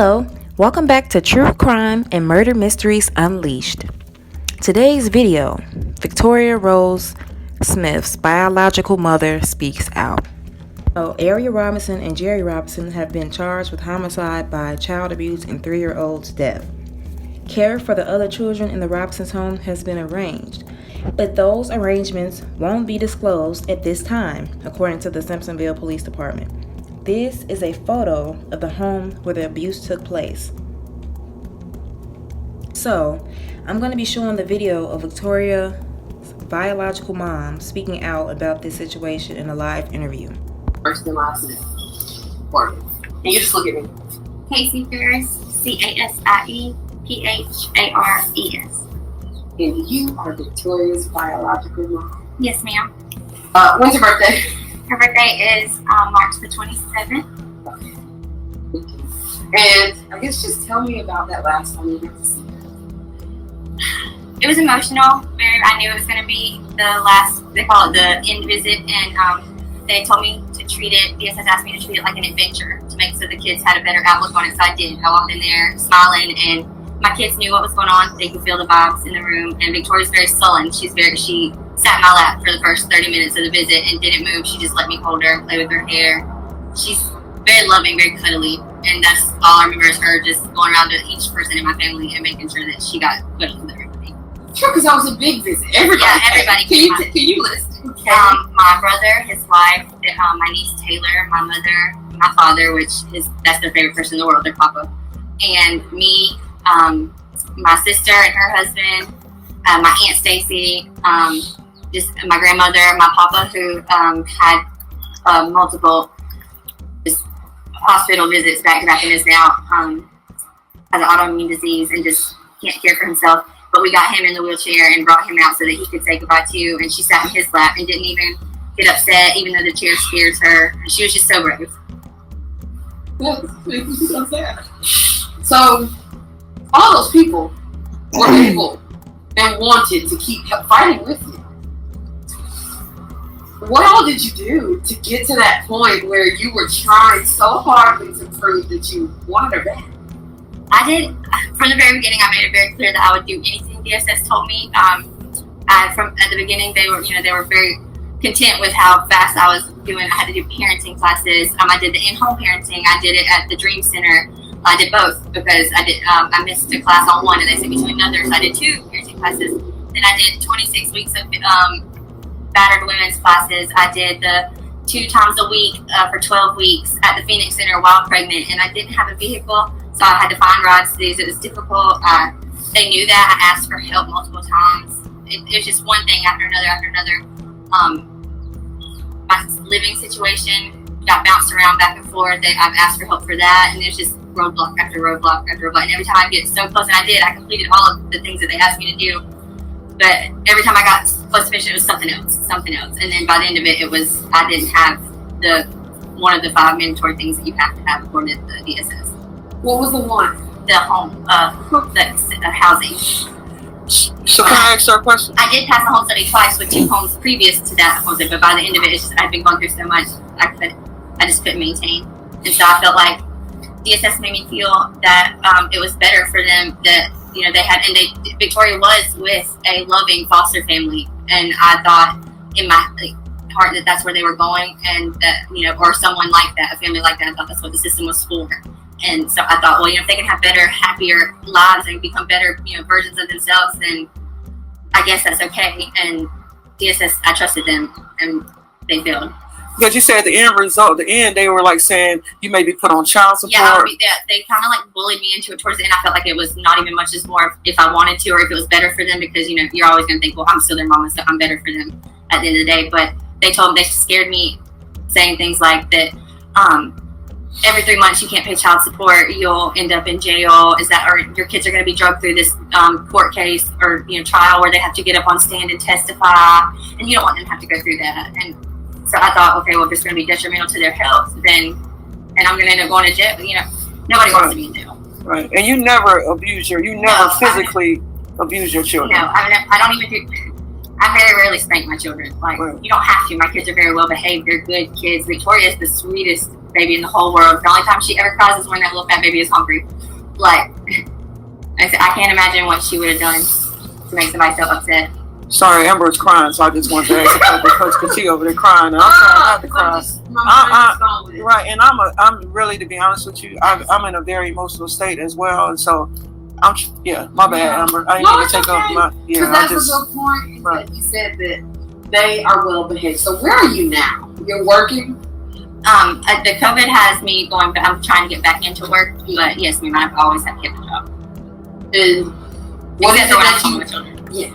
Hello, welcome back to True Crime and Murder Mysteries Unleashed. Today's video, Victoria Rose Smith's biological mother speaks out. So, Ariel Robinson and Jerry Robinson have been charged with homicide by child abuse and 3-year-old's death. Care for the other children in the Robinsons' home has been arranged, but those arrangements won't be disclosed at this time, according to the Simpsonville Police Department. This is a photo of the home where the abuse took place. So, I'm going to be showing the video of Victoria's biological mom speaking out about this situation in a live interview. First and last name. Can you just look at me? Casey Ferris, CASIE, PHARES. And you are Victoria's biological mom. Yes, ma'am. When's your birthday? Her birthday is March the 27th. And I guess just tell me about that last time you got to see her. It was emotional. I knew it was going to be the last, they call it the end visit, and they told me to treat it, DSS asked me to treat it like an adventure to make so the kids had a better outlook on it, so I did. I walked in there smiling, and my kids knew what was going on. They could feel the vibes in the room, and Victoria's very sullen. She sat in my lap for the first 30 minutes of the visit and didn't move. She just let me hold her, play with her hair. She's very loving, very cuddly, and that's all I remember is her just going around to each person in my family and making sure that she got cuddled with everybody. Sure, because that was a big visit. Everybody. Can you list? Okay. My brother, his wife, my niece Taylor, my mother, my father, that's their favorite person in the world, their papa, and me, my sister and her husband, my Aunt Stacy, just my grandmother, my papa, who had multiple just hospital visits back to back and is now has an autoimmune disease and just can't care for himself. But we got him in the wheelchair and brought him out so that he could say goodbye to you. And she sat in his lap and didn't even get upset, even though the chair scares her. She was just so brave. So sad. So all those people were able and wanted to keep fighting with you. What all did you do to get to that point where you were trying so hard to prove that you wanted her back? I did. From the very beginning, I made it very clear that I would do anything DSS told me. From at the beginning, they were very content with how fast I was doing. I had to do parenting classes. I did the in-home parenting. I did it at the Dream Center. I did both because I missed a class on one and they sent me to another. So I did 2 parenting classes. Then I did 26 weeks of battered women's classes. I did the 2 times a week for 12 weeks at the Phoenix Center while pregnant, and I didn't have a vehicle, so I had to find rides to these. It was difficult. They knew that. I asked for help multiple times. It was just one thing after another. My living situation got bounced around back and forth. I've asked for help for that, and it was just roadblock after roadblock after roadblock. And every time I get so close, and I completed all of the things that they asked me to do. But every time I got close to finish, it was something else. And then by the end of it, I didn't have one of the 5 mandatory things that you have to have according to the DSS. What was the one? The home, the housing. So can I ask her a question? I did pass the home study twice with 2 homes previous to that home study, but by the end of it, I've been going through so much, I just couldn't maintain. And so I felt like DSS made me feel that it was better for them that, Victoria was with a loving foster family, and I thought in my heart that that's where they were going, and that, or someone like that, a family like that, I thought that's what the system was for. And so I thought, well, if they can have better, happier lives and become better, versions of themselves, then I guess that's okay. And DSS, I trusted them, and they failed. Because you said at the end, they were like saying you may be put on child support. Yeah, they kind of like bullied me into it towards the end. I felt like it was not even much as more if I wanted to or if it was better for them, because, you're always going to think, well, I'm still their mama, so I'm better for them at the end of the day. But they scared me, saying things like that, every 3 months you can't pay child support, you'll end up in jail, or your kids are going to be drugged through this court case or trial where they have to get up on stand and testify, and you don't want them to have to go through that. And so I thought, okay, well, if it's going to be detrimental to their health, and I'm going to end up going to jail. Nobody wants to be in jail. Right, and you never physically abuse your children. No, I don't even do. I very rarely spank my children. You don't have to. My kids are very well behaved. They're good kids. Victoria is the sweetest baby in the whole world. The only time she ever cries is when that little fat baby is hungry. Like, I can't imagine what she would have done to make somebody so upset. Sorry, Amber's crying, so I just wanted to ask because she over there crying, and I'm trying not to cry. Right, and I'm really, to be honest with you, I'm in a very emotional state as well, and so my bad, Amber. I didn't mean to take up my That's a good point. Right. You said that they are well behaved. So where are you now? You're working. The COVID has me going, but I'm trying to get back into work. But yes, ma'am, I've always had to get a job. And what is it that you? Yeah.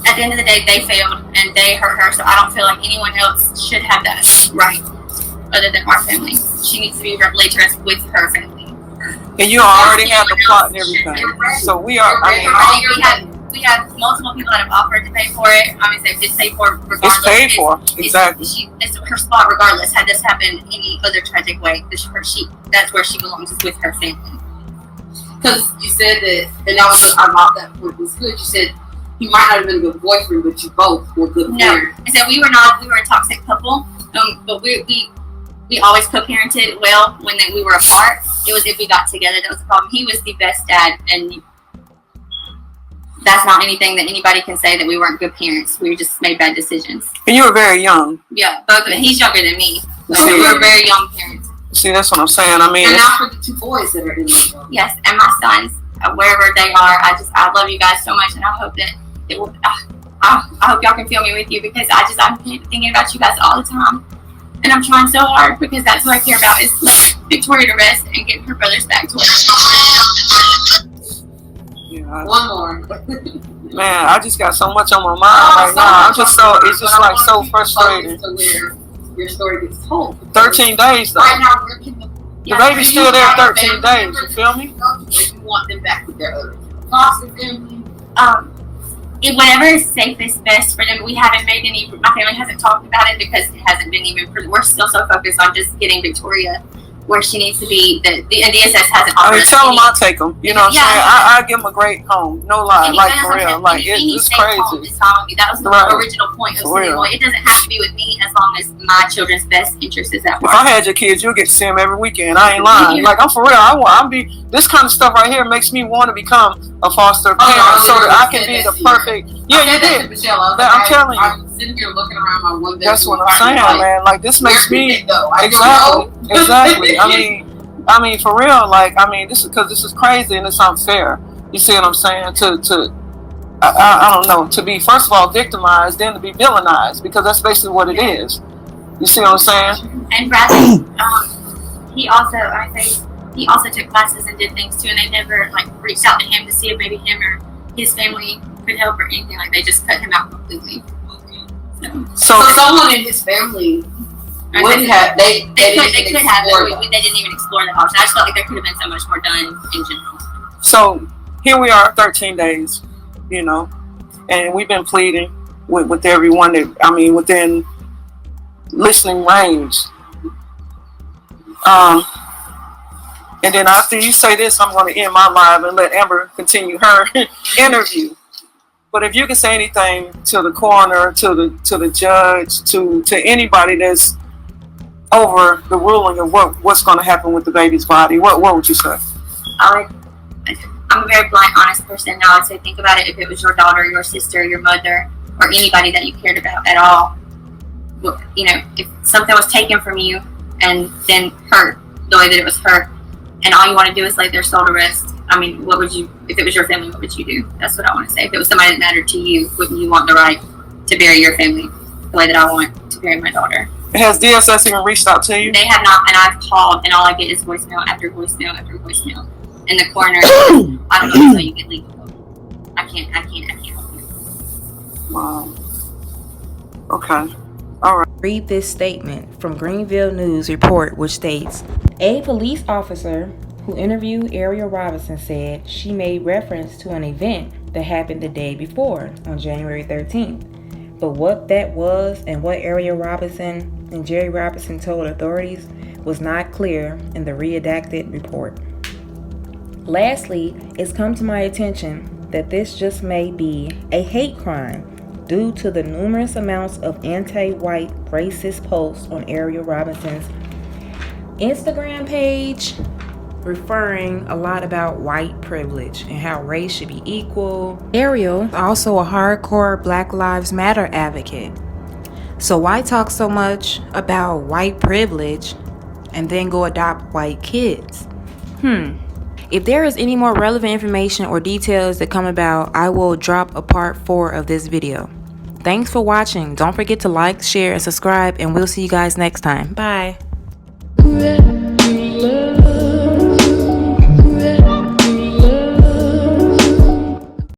At the end of the day, they failed and they hurt her, so I don't feel like anyone else should have that right other than our family. She needs to be laid to rest with her family. And you already have the plot and everything. So we are. We have multiple people that have offered to pay for it. Obviously, it's paid for regardless. It's paid for, exactly. It's her spot regardless. Had this happened any other tragic way, that's where she belongs, is with her family. Because you said that, and I thought that point was good. You said he might not have been a good boyfriend, but you both were good parents. I said we were a toxic couple, but we always co-parented well when we were apart. It was if we got together that was the problem. He was the best dad, and that's not anything that anybody can say that we weren't good parents. We just made bad decisions. And you were very young. Yeah, both of them. He's younger than me. So we were very young parents. See, that's what I'm saying. I mean, and now for the two boys that are in the world. Yes, and my sons, wherever they are, I love you guys so much, and I hope that it will. I hope y'all can feel me with you, because I'm thinking about you guys all the time, and I'm trying so hard because that's what I care about, is letting Victoria to rest and getting her brothers back to where they are. One more. Man, I just got so much on my mind right now. It's just so frustrating. Your story gets told. 13 days though. Right now, the baby's still there 13 days. You feel me? You want them back with their other foster family. Whatever is safest, best for them. We haven't made any. My family hasn't talked about it because it hasn't been even. We're still so focused on just getting Victoria where she needs to be. The DSS hasn't offered. I mean, tell them I'll take them. You know what I'm saying? I give them a great home. No lie, like for real. Like it's crazy. That was the original point of Simpsonville. It doesn't have to be with me as long as my children's best interest is at work. If I had your kids, you'll get to see them every weekend. I ain't lying. Like I'm for real. This kind of stuff right here makes me want to become a foster parent so that I can be the perfect. Yeah, you did. I'm telling you. I'm sitting here looking around my one bedroom. That's what I'm saying, man. Like this makes me exactly. I mean, for real. Like, I mean, this is crazy and it's unfair. You see what I'm saying? I don't know. To be first of all victimized, then to be villainized, because that's basically what it is. You see what I'm saying? And Bradley, he also took classes and did things too, and they never reached out to him to see if maybe him or his family could help or anything. They just cut him out completely. So someone in his family would have. They could have. They didn't even explore that option. I just felt like there could have been so much more done in general. So here we are, 13 days, and we've been pleading with everyone within listening range. And then after you say this, I'm going to end my live and let Amber continue her interview. But if you can say anything to the coroner, to the judge, to anybody that's over the ruling of what's going to happen with the baby's body, what would you say? I'm a very blunt, honest person. I would say think about it. If it was your daughter, your sister, your mother, or anybody that you cared about at all, if something was taken from you and then hurt the way that it was hurt, and all you want to do is lay their soul to rest, what would you, if it was your family, what would you do? That's what I want to say. If it was somebody that mattered to you, wouldn't you want the right to bury your family the way that I want to bury my daughter? Has DSS even reached out to you? They have not, and I've called, and all I get is voicemail after voicemail after voicemail. And the coroner, I don't know until you get legal. I can't help you. Wow. Okay. All right. Read this statement from Greenville News Report, which states, a police officer who interviewed Ariel Robinson said she made reference to an event that happened the day before, on January 13th. But what that was and what Ariel Robinson and Jerry Robinson told authorities was not clear in the redacted report. Lastly, it's come to my attention that this just may be a hate crime due to the numerous amounts of anti-white racist posts on Ariel Robinson's Instagram page, referring a lot about white privilege and how race should be equal. Ariel is also a hardcore Black Lives Matter advocate. So why talk so much about white privilege and then go adopt white kids? If there is any more relevant information or details that come about, I will drop a part 4 of this video. Thanks for watching. Don't forget to like, share, and subscribe, and we'll see you guys next time. Bye.